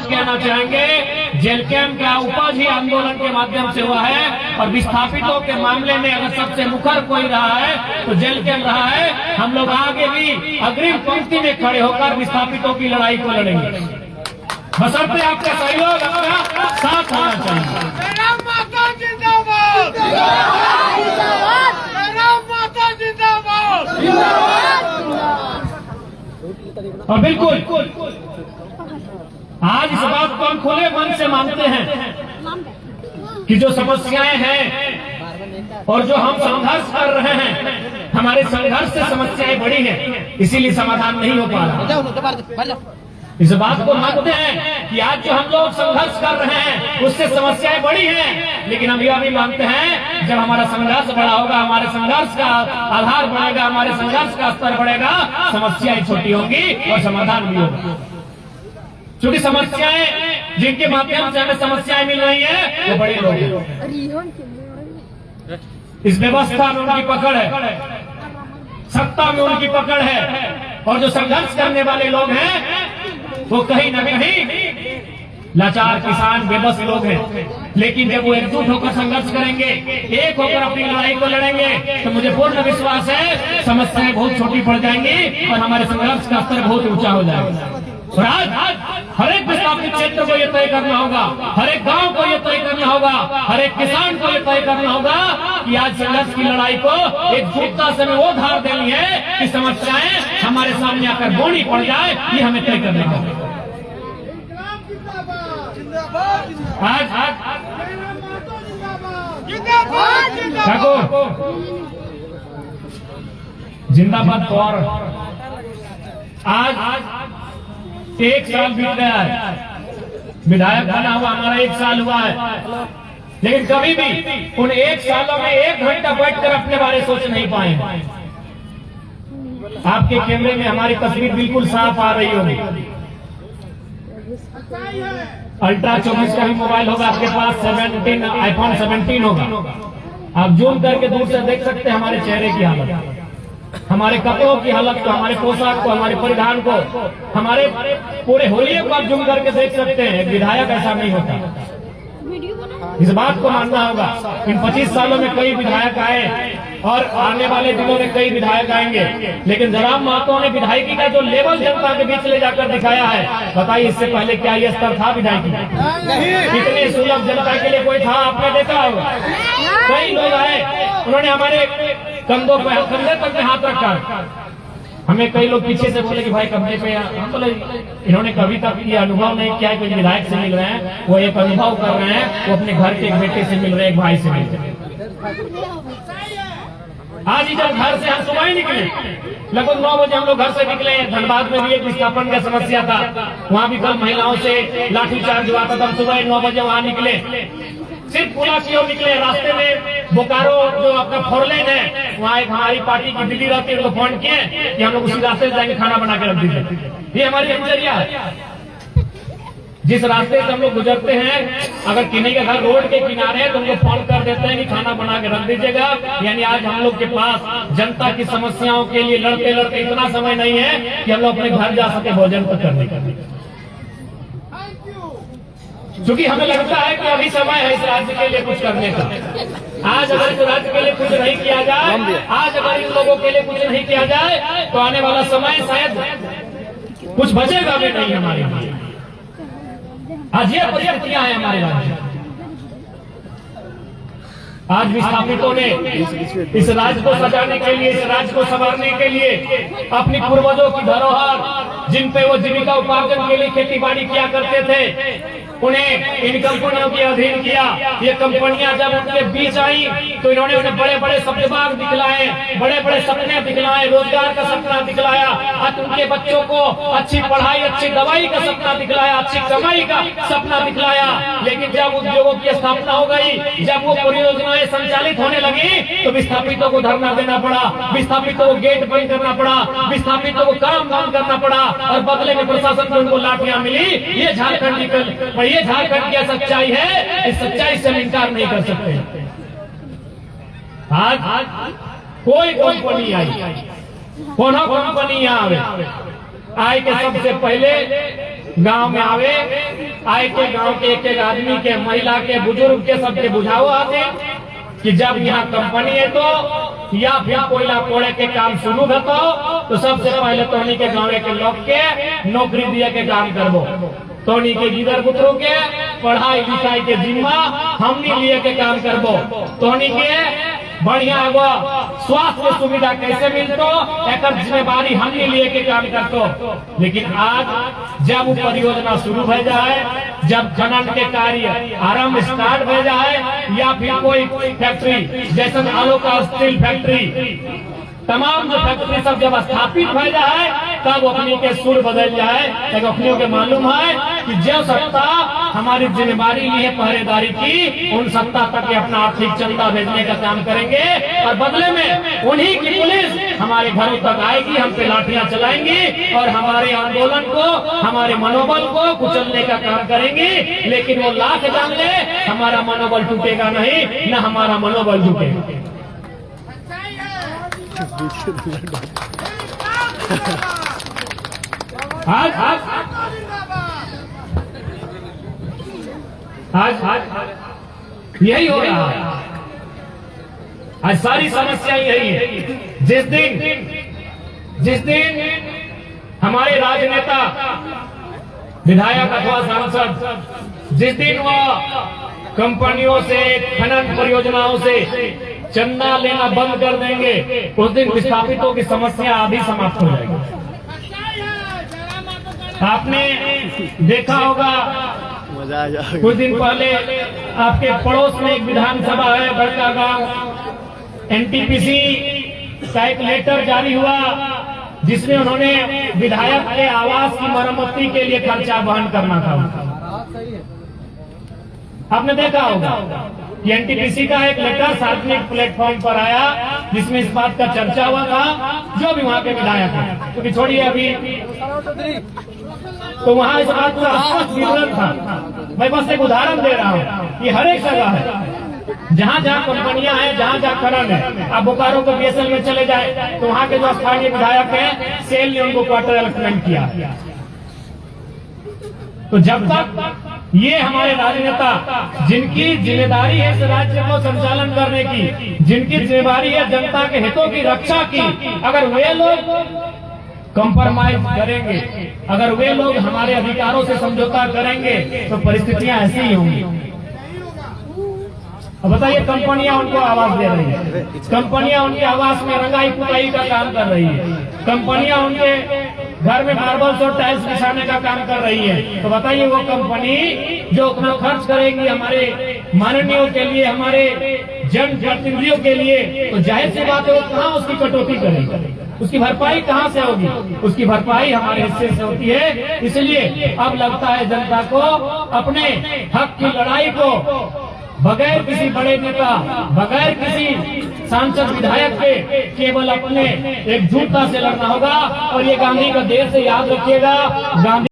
कहना चाहेंगे, jail camp का उपज ही आंदोलन के माध्यम से हुआ है और विस्थापितों के मामले में अगर सबसे मुखर कोई रहा है तो जेल कैंप रहा है। हम लोग आगे भी अग्रिम पंक्ति में खड़े होकर विस्थापितों की लड़ाई को लड़ेंगे, बशर्ते आपका सहयोग, आपका साथ होना चाहिए। माता जिंदाबाद, माता जिंदाबाद। और बिल्कुल आज इस बात को हम खुले मन से मानते हैं कि जो समस्याएं हैं और जो हम संघर्ष कर रहे हैं, हमारे संघर्ष से समस्याएं बड़ी हैं, इसीलिए समाधान नहीं हो पा रहा। इस बात को मानते हैं कि आज जो हम लोग संघर्ष कर रहे हैं उससे समस्याएं बड़ी हैं, लेकिन हम यह भी मानते हैं जब हमारा संघर्ष बड़ा होगा, हमारे संघर्ष का आधार बढ़ेगा, हमारे संघर्ष का स्तर बढ़ेगा, समस्याएं छोटी होंगी और समाधान भी होगा। क्योंकि समस्याएं जिनके माध्यम से हमें समस्याएं मिल रही है वो बड़े लोग हैं। इस व्यवस्था में उनकी पकड़ है, सत्ता में उनकी पकड़ है, और जो संघर्ष करने वाले लोग हैं वो कहीं न कहीं लाचार किसान बेबस लोग हैं। लेकिन जब वो एकजुट होकर संघर्ष करेंगे, एक होकर अपनी लड़ाई को लड़ेंगे, तो मुझे पूर्ण विश्वास है समस्याएं बहुत छोटी पड़ जाएंगी और हमारे संघर्ष का स्तर बहुत ऊंचा हो जाएगा। और आज हर एक विस्थापित क्षेत्र को यह तय करना होगा, हर एक गांव को यह तय करना होगा, हर एक किसान को यह तय करना होगा कि आज संघर्ष की लड़ाई को एकजुटता से वो धार देनी है कि समस्याएं हमारे सामने आकर बोनी पड़ जाए, ये हमें तय करना होगा। आज जिंदाबाद तो और आज 1 साल बीत गया है, विधायक बना हुआ हमारा 1 साल हुआ है, लेकिन कभी भी उन 1 सालों में 1 घंटा बैठकर अपने बारे सोच नहीं पाए। आपके कैमरे में हमारी तस्वीर बिल्कुल साफ आ रही होगी। अल्ट्रा 24 का भी मोबाइल होगा आपके पास, 17 iPhone 17 होगा। आप जूम करके दूर से देख सकते हैं हमारे चेहरे की हालत, हमारे कपड़ों की हालत को, हमारे पोशाक को, हमारे परिधान को, हमारे पूरे होलिये को आप जूम करके देख सकते हैं। विधायक ऐसा नहीं होता, इस बात को मानना होगा। इन 25 सालों में कई विधायक आए और आने वाले दिनों में कई विधायक आएंगे, लेकिन जयराम महतो ने विधायकी का जो लेवल जनता के बीच ले जाकर दिखाया है, बताइए इससे पहले क्या ये स्तर था विधायकी का? कितने सुलभ जनता के लिए कोई था, आपने देखा होगा। कई लोग आए, उन्होंने हमारे कंधों पे, कंधे तक में हाथ रखा। हमें कई लोग पीछे से बोले कि भाई कंधे पे, हम बोले इन्होंने कभी तक ये अनुभव नहीं किया है, कोई विधायक से मिल रहे हैं, वो एक अनुभव कर रहे हैं, वो अपने घर के एक बेटे से मिल रहे हैं, एक भाई से मिल रहे हैं। आज ही जब घर से हम सुबह ही निकले, लगभग 9 बजे हम लोग घर से निकले। धनबाद में भी एक विस्थापन का समस्या था, वहाँ भी कल महिलाओं से लाठीचार्ज हुआ था, तब सुबह 9 बजे वहाँ निकले। सिर्फ पुला की ओर निकले, रास्ते में बोकारो जो अपना फोरलेन है, वहाँ एक हमारी पार्टी की दीदी रहती है, उनको फोन किए कि हम लोग उसी रास्ते से जाएंगे, खाना बना के रख दीजिए। ये हमारी दिनचर्या है। जिस रास्ते से हम लोग गुजरते हैं, अगर किन्हीं का घर रोड के किनारे है तो उनको फोन कर देते हैं कि खाना बना के रख दीजिएगा। यानी आज हम लोग के पास जनता की समस्याओं के लिए लड़ते लड़ते इतना समय नहीं है कि हम लोग अपने घर जा सके भोजन तो करने का। क्योंकि हमें लगता है कि अभी समय है इस राज्य के लिए कुछ करने का। आज अगर इस राज्य के लिए कुछ नहीं किया जाए, आज अगर इन लोगों के लिए कुछ नहीं किया जाए, तो आने वाला समय शायद कुछ बचेगा भी नहीं हमारे लिए। आज ये परिस्थितियां हैं हमारे राज्य। आज विस्थापितों ने इस राज्य को सजाने के लिए, इस राज्य को संवारने के लिए अपनी पूर्वजों की धरोहर, जिन पे वो जीविका उपार्जन के लिए खेती बाड़ी किया करते थे, उन्हें इन कंपनियों के अधीन किया। ये कंपनियां जब उनके बीच आई तो इन्होंने उन्हें बड़े बड़े सपनेबाग दिखलाए, बड़े बड़े सपने दिखलाए, रोजगार का सपना दिखलाया, आज उनके बच्चों को अच्छी पढ़ाई, अच्छी दवाई का सपना दिखलाया, अच्छी कमाई का सपना दिखलाया। लेकिन जब उद्योगों की स्थापना हो गई, जब वो परियोजनाएं संचालित होने लगी, तो विस्थापितों को धरना देना पड़ा, विस्थापितों को गेट बंद करना पड़ा, विस्थापितों को काम बंद करना पड़ा, और बदले में प्रशासन से उनको लाठियां मिली। ये झारखंड निकल, ये झारखंड की सच्चाई है, इस सच्चाई से हम इनकार नहीं कर सकते। आज कोई कंपनी आई, कोनो कंपनी आवे, आए के सबसे पहले गांव में आवे, आए के गांव के एक एक आदमी के, महिला के, बुजुर्ग के, सबके बुझाओ आते कि जब यहाँ कंपनी है तो या फिर कोयला कोड़े के काम शुरू होता तो सबसे पहले तोनी के गाँव के लोग के नौकरी दिए के काम करबो। तोनी के गिदर पुत्रों के पढ़ाई लिखाई के जिम्मा हमने लिए के काम करबो। तोनी के बढ़िया एगो स्वास्थ्य सुविधा कैसे मिलतो एक जिम्मेवारी हमने लिए के काम करतो। लेकिन आज जब वो परियोजना शुरू हो जाए, जब खनन के कार्य आरंभ स्टार्ट हो जाए या फिर कोई फैक्ट्री जैसे आलू का स्टील फैक्ट्री, तमाम जो फैक्ट्री सब जब स्थापित हो जाए तब अपनी के सुर बदल जाए। लेकिन अपनियों के मालूम है कि जो सत्ता हमारी जिम्मेवारी ली है पहरेदारी की, उन सत्ता तक अपना आर्थिक चंदा भेजने का काम करेंगे और बदले में उन्हीं की पुलिस हमारे घरों तक आएगी, हम पे लाठियां चलाएंगी और हमारे आंदोलन को, हमारे मनोबल को कुचलने का काम करेंगी। लेकिन वो लाख जान ले, हमारा मनोबल टूटेगा नहीं, न हमारा मनोबल झुकेगा। आज यही हो रहा है। आज सारी समस्या यही है। जिस दिन हमारे राजनेता, विधायक अथवा सांसद जिस दिन वह कंपनियों से, खनन परियोजनाओं से चंदा लेना बंद कर देंगे, उस दिन विस्थापितों की समस्या आधी समाप्त हो जाएगी। आपने देखा होगा कुछ दिन पहले आपके पड़ोस में एक विधानसभा है, बड़का गांव, एनटीपीसी का एक लेटर जारी हुआ जिसमें उन्होंने विधायक के आवास की मरम्मती के लिए खर्चा वहन करना था। आपने देखा होगा कि एनटीपीसी का एक लेटर सार्वजनिक प्लेटफॉर्म पर आया जिसमें इस बात का चर्चा हुआ था, जो भी वहाँ के विधायक है, क्योंकि छोड़िए अभी तो वहाँ इस बात का स्पष्ट विवरण था। मैं बस एक उदाहरण दे रहा हूँ कि हर एक जगह है, जहाँ जहाँ कंपनियां हैं, जहाँ जहाँ खनन है, आप बोकारो को बीएसएल में चले जाए तो वहाँ के जो स्थानीय विधायक है, सेल ने उनको क्वार्टर अलॉटमेंट किया। तो जब तक ये हमारे राजनेता जिनकी जिम्मेदारी है इस राज्य को संचालन करने की, जिनकी जिम्मेदारी है जनता के हितों की रक्षा की, अगर वे लोग कंप्रोमाइज करेंगे, अगर वे लोग हमारे अधिकारों से समझौता करेंगे तो परिस्थितियां ऐसी ही होंगी। अब बताइए, कंपनियां उनको आवाज दे रही है, कंपनियां उनके आवास में रंगाई पुताई का काम कर रही है, कंपनियां उनके घर में मार्बल्स और टाइल्स बिछाने का काम कर रही है। तो बताइए, वो कंपनी जो उतना खर्च करेगी हमारे माननीयों के लिए, हमारे जनप्रतिनिधियों के लिए, तो जाहिर सी बात है वो कहाँ उसकी कटौती करेगी, उसकी भरपाई कहाँ से होगी? उसकी भरपाई हमारे हिस्से से होती है। इसलिए अब लगता है जनता को अपने हक की लड़ाई को बगैर किसी बड़े नेता, बगैर किसी सांसद विधायक के केवल अपने एकजुटता से लड़ना होगा। और ये गांधी का देश से याद रखिएगा, गांधी